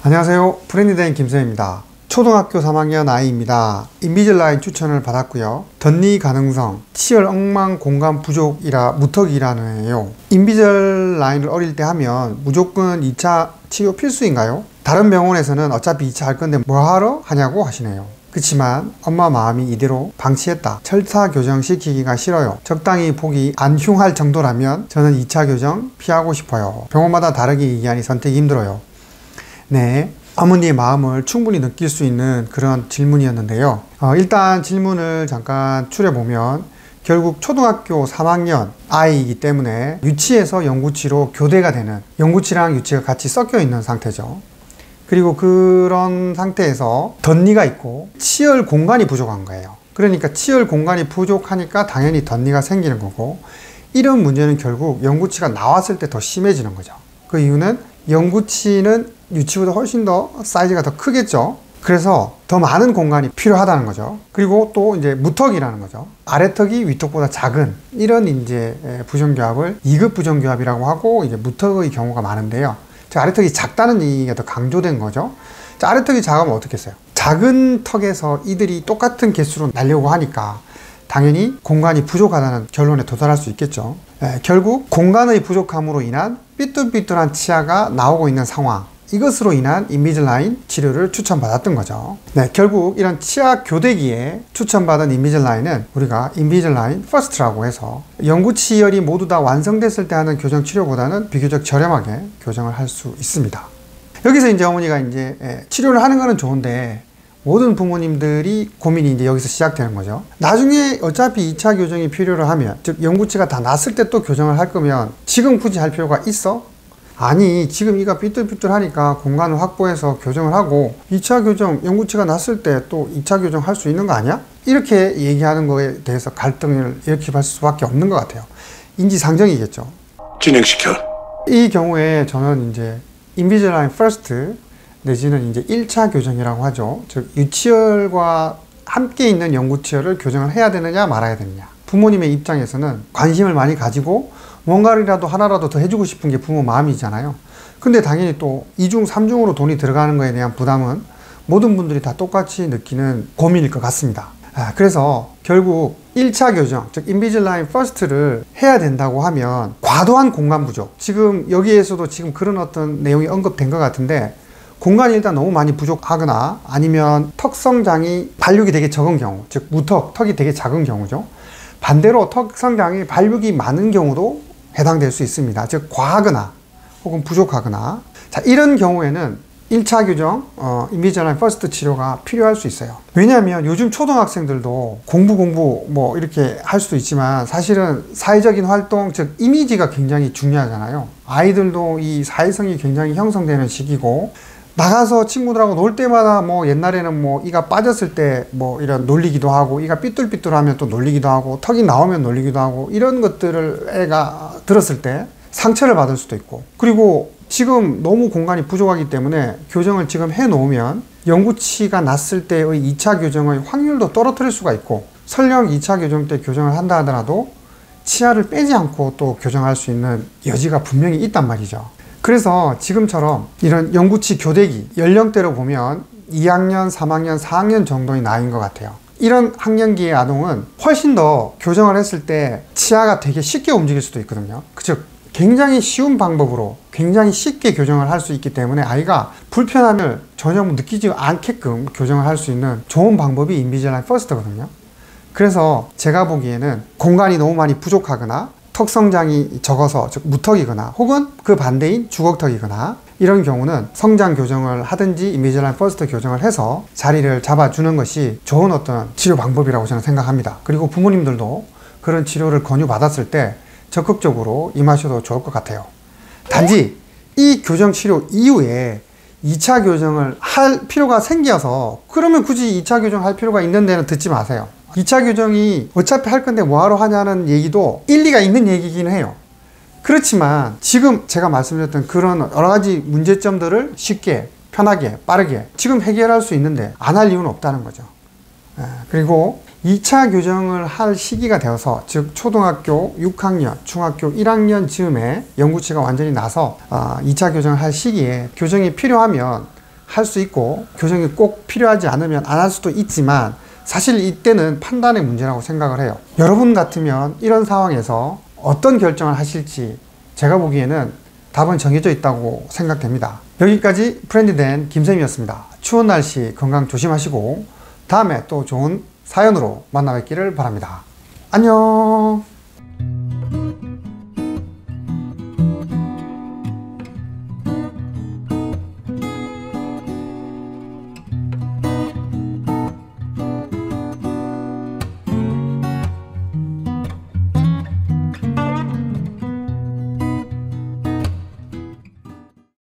안녕하세요. 브랜디된 김쌤입니다. 초등학교 3학년 아이입니다. 인비즐라인 추천을 받았고요. 덧니 가능성, 치열 엉망 공간 부족이라 무턱이라는 애예요. 인비즐라인을 어릴 때 하면 무조건 2차 치료 필수인가요? 다른 병원에서는 어차피 2차 할 건데 뭐하러 하냐고 하시네요. 그치만 엄마 마음이 이대로 방치했다. 철사 교정 시키기가 싫어요. 적당히 보기 안 흉할 정도라면 저는 2차 교정 피하고 싶어요. 병원마다 다르게 얘기하니 선택이 힘들어요. 네, 어머니의 마음을 충분히 느낄 수 있는 그런 질문이었는데요. 일단 질문을 잠깐 추려보면 결국 초등학교 3학년 아이이기 때문에 유치에서 영구치로 교대가 되는, 영구치랑 유치가 같이 섞여 있는 상태죠. 그리고 그런 상태에서 덧니가 있고 치열 공간이 부족한 거예요. 그러니까 치열 공간이 부족하니까 당연히 덧니가 생기는 거고, 이런 문제는 결국 영구치가 나왔을 때 더 심해지는 거죠. 그 이유는 영구치는 유치보다 훨씬 더 사이즈가 더 크겠죠. 그래서 더 많은 공간이 필요하다는 거죠. 그리고 또 이제 무턱이라는 거죠. 아래턱이 위턱보다 작은 이런 이제 부정교합을 2급 부정교합이라고 하고, 이제 무턱의 경우가 많은데요. 아래턱이 작다는 얘기가 더 강조된 거죠. 아래턱이 작으면 어떻겠어요? 작은 턱에서 이들이 똑같은 개수로 날려고 하니까 당연히 공간이 부족하다는 결론에 도달할 수 있겠죠. 결국 공간의 부족함으로 인한 삐뚤삐뚤한 치아가 나오고 있는 상황, 이것으로 인한 인비즐라인 치료를 추천받았던 거죠. 네, 결국 이런 치아 교대기에 추천받은 인비즐라인은 우리가 인비즐라인 퍼스트라고 해서 영구치열이 모두 다 완성됐을 때 하는 교정 치료보다는 비교적 저렴하게 교정을 할 수 있습니다. 여기서 이제 어머니가 이제 치료를 하는 거는 좋은데, 모든 부모님들이 고민이 이제 여기서 시작되는 거죠. 나중에 어차피 2차 교정이 필요로 하면, 즉 영구치가 다 났을 때 또 교정을 할 거면 지금 굳이 할 필요가 있어? 아니, 지금 이가 삐뚤삐뚤하니까 공간을 확보해서 교정을 하고 2차 교정, 영구치가 났을 때 또 2차 교정 할 수 있는 거 아니야? 이렇게 얘기하는 거에 대해서 갈등을 일으킬 수밖에 없는 것 같아요. 인지상정이겠죠. 진행시켜. 이 경우에 저는 이제 인비즐라인 퍼스트 내지는 이제 1차 교정이라고 하죠. 즉 유치열과 함께 있는 영구치열을 교정을 해야 되느냐 말아야 되느냐. 부모님의 입장에서는 관심을 많이 가지고 뭔가라도 하나라도 더 해주고 싶은 게 부모 마음이잖아요. 근데 당연히 또 2중, 3중으로 돈이 들어가는 거에 대한 부담은 모든 분들이 다 똑같이 느끼는 고민일 것 같습니다. 그래서 결국 1차 교정, 즉 인비즐라인 퍼스트를 해야 된다고 하면 과도한 공간 부족, 지금 여기에서도 지금 그런 어떤 내용이 언급된 것 같은데, 공간이 일단 너무 많이 부족하거나 아니면 턱 성장이 발육이 되게 적은 경우, 즉 무턱, 턱이 되게 작은 경우죠. 반대로 턱 성장이 발육이 많은 경우도 해당될 수 있습니다. 즉 과하거나 혹은 부족하거나. 자, 이런 경우에는 1차 교정, 인비즐라인 퍼스트 치료가 필요할 수 있어요. 왜냐하면 요즘 초등학생들도 공부 뭐 이렇게 할 수도 있지만 사실은 사회적인 활동, 즉 이미지가 굉장히 중요하잖아요. 아이들도 이 사회성이 굉장히 형성되는 시기고, 나가서 친구들하고 놀 때마다 뭐 옛날에는 뭐 이가 빠졌을 때 뭐 이런 놀리기도 하고, 이가 삐뚤삐뚤하면 또 놀리기도 하고, 턱이 나오면 놀리기도 하고, 이런 것들을 애가 들었을 때 상처를 받을 수도 있고, 그리고 지금 너무 공간이 부족하기 때문에 교정을 지금 해 놓으면 영구치가 났을 때의 2차 교정의 확률도 떨어뜨릴 수가 있고, 설령 2차 교정 때 교정을 한다 하더라도 치아를 빼지 않고 또 교정할 수 있는 여지가 분명히 있단 말이죠. 그래서 지금처럼 이런 영구치 교대기 연령대로 보면 2학년, 3학년, 4학년 정도의 나이인 것 같아요. 이런 학년기의 아동은 훨씬 더 교정을 했을 때 치아가 되게 쉽게 움직일 수도 있거든요. 즉 굉장히 쉬운 방법으로 굉장히 쉽게 교정을 할 수 있기 때문에 아이가 불편함을 전혀 느끼지 않게끔 교정을 할 수 있는 좋은 방법이 인비즐라인 퍼스트거든요. 그래서 제가 보기에는 공간이 너무 많이 부족하거나 턱 성장이 적어서, 즉 무턱이거나 혹은 그 반대인 주걱턱이거나 이런 경우는 성장 교정을 하든지 인비즐라인 퍼스트 교정을 해서 자리를 잡아주는 것이 좋은 어떤 치료 방법이라고 저는 생각합니다. 그리고 부모님들도 그런 치료를 권유받았을 때 적극적으로 임하셔도 좋을 것 같아요. 단지 이 교정 치료 이후에 2차 교정을 할 필요가 생겨서, 그러면 굳이 2차 교정 할 필요가 있는 데는 듣지 마세요. 2차 교정이 어차피 할 건데 뭐하러 하냐는 얘기도 일리가 있는 얘기긴 해요. 그렇지만 지금 제가 말씀드렸던 그런 여러 가지 문제점들을 쉽게, 편하게, 빠르게 지금 해결할 수 있는데 안 할 이유는 없다는 거죠. 그리고 2차 교정을 할 시기가 되어서, 즉 초등학교 6학년, 중학교 1학년 즈음에 영구치가 완전히 나서 2차 교정을 할 시기에 교정이 필요하면 할 수 있고 교정이 꼭 필요하지 않으면 안 할 수도 있지만 사실 이때는 판단의 문제라고 생각을 해요. 여러분 같으면 이런 상황에서 어떤 결정을 하실지 제가 보기에는 답은 정해져 있다고 생각됩니다. 여기까지 프렌디된 김쌤이었습니다. 추운 날씨 건강 조심하시고 다음에 또 좋은 사연으로 만나 뵙기를 바랍니다. 안녕.